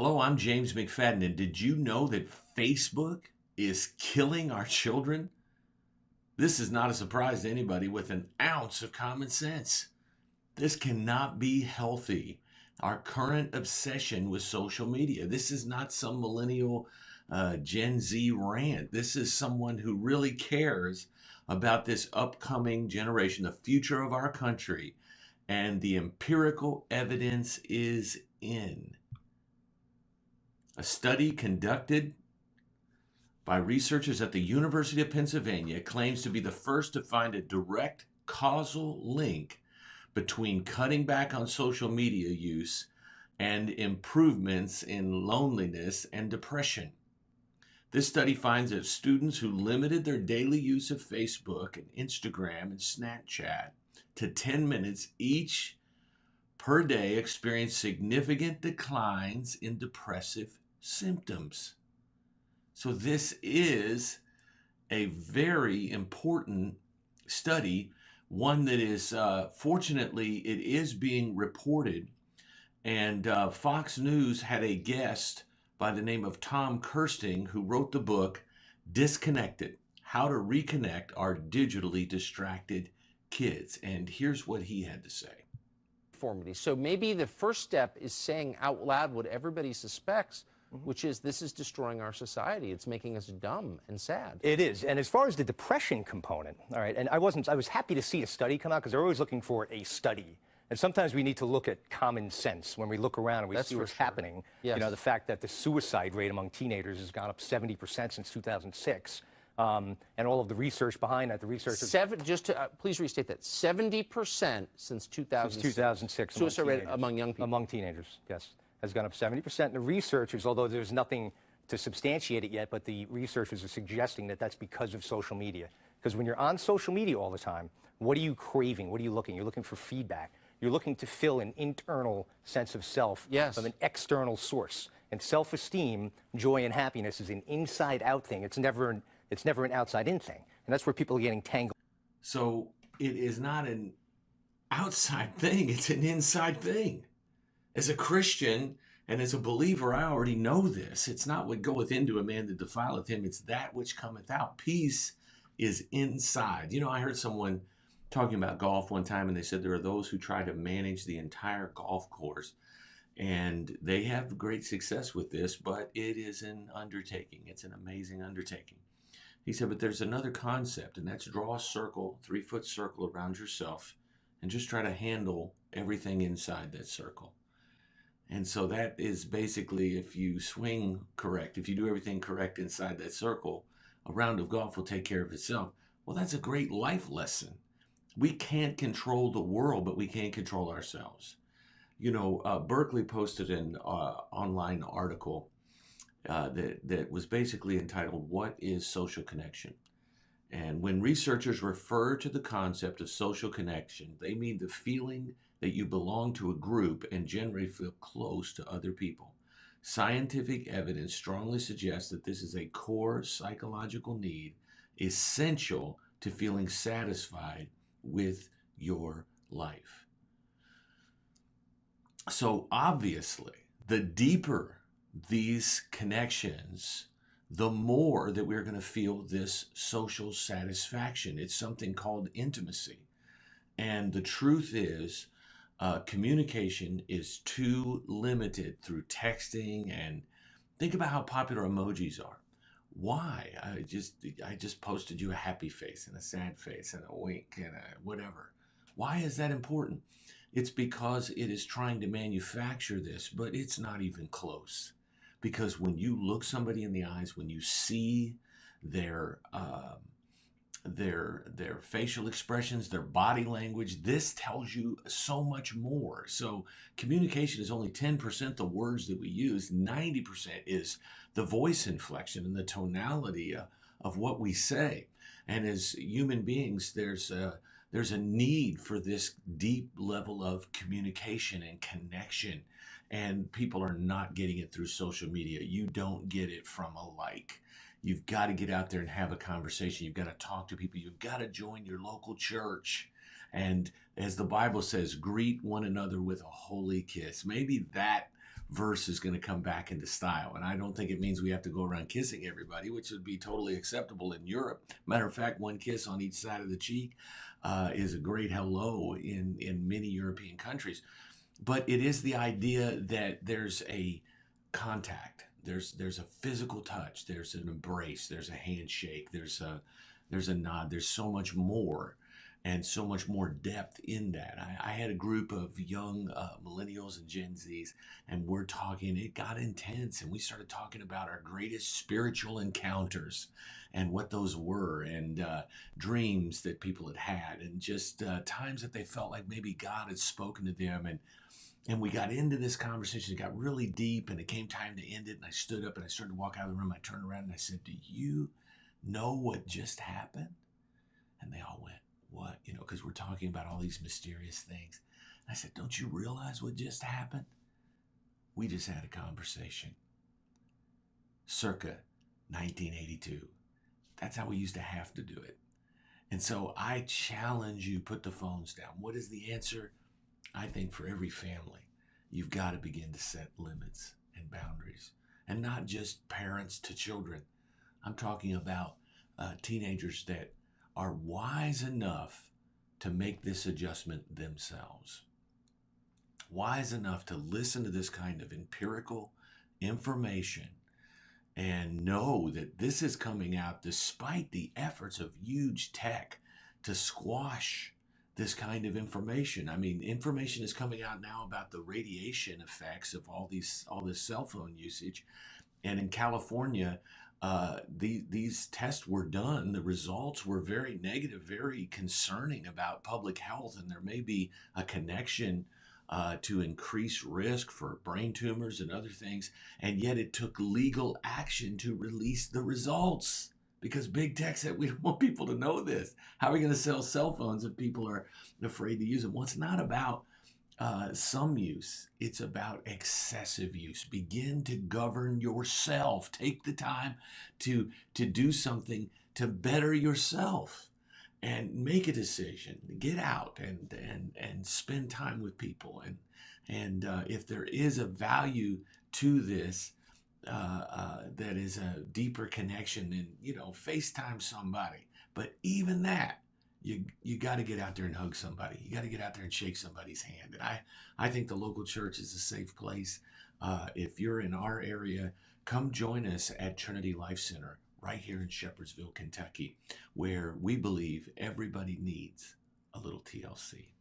Hello, I'm James McFadden, and did you know that Facebook is killing our children? This is not a surprise to anybody with an ounce of common sense. This cannot be healthy. Our current obsession with social media. This is not some millennial Gen Z rant. This is someone who really cares about this upcoming generation, the future of our country, and the empirical evidence is in. A study conducted by researchers at the University of Pennsylvania claims to be the first to find a direct causal link between cutting back on social media use and improvements in loneliness and depression. This study finds that students who limited their daily use of Facebook and Instagram and Snapchat to 10 minutes each per day experienced significant declines in depressive symptoms. So this is a very important study, one that is, fortunately, it is being reported. And Fox News had a guest by the name of Tom Kirsting who wrote the book Disconnected: How to Reconnect Our Digitally Distracted Kids. And here's what he had to say. So maybe the first step is saying out loud what everybody suspects, which is this is destroying our society. It's making us dumb and sad. It is. And as far as the depression component, all right, and I was happy to see a study come out because they're always looking for a study. And sometimes we need to look at common sense when we look around and we see what's happening. Yes. You know, the fact that the suicide rate among teenagers has gone up 70% since 2006. And all of the research behind that, the researchers... Please restate that. 70% since 2006. Since 2006. Suicide rate among young people. Among teenagers, yes. Has gone up 70%. And the researchers, although there's nothing to substantiate it yet, but the researchers are suggesting that that's because of social media. Because when you're on social media all the time, what are you craving? What are you looking? You're looking for feedback. You're looking to fill an internal sense of self from an external source. And self-esteem, joy, and happiness is an inside-out thing. It's never an outside-in thing. And that's where people are getting tangled. So it is not an outside thing. It's an inside thing. As a Christian and as a believer, I already know this. It's not what goeth into a man that defileth him. It's that which cometh out. Peace is inside. You know, I heard someone talking about golf one time, and they said there are those who try to manage the entire golf course. And they have great success with this, but it is an undertaking. It's an amazing undertaking. He said, but there's another concept, and that's draw a circle, 3-foot circle around yourself, and just try to handle everything inside that circle. And so that is basically, if you swing correct, if you do everything correct inside that circle, a round of golf will take care of itself. Well, that's a great life lesson. We can't control the world, but we can control ourselves. You know, Berkeley posted an online article that was basically entitled, What is Social Connection? And when researchers refer to the concept of social connection, they mean the feeling that you belong to a group and generally feel close to other people. Scientific evidence strongly suggests that this is a core psychological need essential to feeling satisfied with your life. So obviously, the deeper these connections, the more that we're going to feel this social satisfaction. It's something called intimacy. And the truth is, communication is too limited through texting. And think about how popular emojis are. Why? I just posted you a happy face and a sad face and a wink and a whatever. Why is that important? It's because it is trying to manufacture this, but it's not even close. Because when you look somebody in the eyes, when you see their facial expressions, their body language, this tells you so much more. So communication is only 10% the words that we use. 90% is the voice inflection and the tonality of what we say. And as human beings, there's a need for this deep level of communication and connection. And people are not getting it through social media. You don't get it from a like. You've got to get out there and have a conversation. You've got to talk to people. You've got to join your local church. And as the Bible says, greet one another with a holy kiss. Maybe that verse is going to come back into style. And I don't think it means we have to go around kissing everybody, which would be totally acceptable in Europe. Matter of fact, one kiss on each side of the cheek is a great hello in many European countries. But it is the idea that there's a contact, there's a physical touch, there's an embrace, there's a handshake, there's a nod, there's so much more and so much more depth in that. I had a group of young millennials and Gen Zs, and we're talking, it got intense, and we started talking about our greatest spiritual encounters and what those were, and dreams that people had had, and just times that they felt like maybe God had spoken to them. And we got into this conversation. It got really deep, and it came time to end it. And I stood up and I started to walk out of the room. I turned around and I said, "Do you know what just happened?" And they all went, "What?" Because we're talking about all these mysterious things. I said, "Don't you realize what just happened? We just had a conversation. Circa 1982. That's how we used to have to do it." And so I challenge you, put the phones down. What is the answer? I think for every family, you've got to begin to set limits and boundaries, and not just parents to children. I'm talking about teenagers that are wise enough to make this adjustment themselves, wise enough to listen to this kind of empirical information and know that this is coming out despite the efforts of huge tech to squash this kind of information. I mean, information is coming out now about the radiation effects of all this cell phone usage. And in California, these tests were done. The results were very negative, very concerning about public health, and there may be a connection to increased risk for brain tumors and other things. And yet it took legal action to release the results because big tech said, "We don't want people to know this. How are we going to sell cell phones if people are afraid to use them?" Well, it's not about some use, it's about excessive use. Begin to govern yourself. Take the time to do something to better yourself and make a decision. Get out and spend time with people. And if there is a value to this, that is a deeper connection than FaceTime somebody. But even that, you got to get out there and hug somebody. You got to get out there and shake somebody's hand. And I think the local church is a safe place. If you're in our area, come join us at Trinity Life Center right here in Shepherdsville, Kentucky, where we believe everybody needs a little TLC.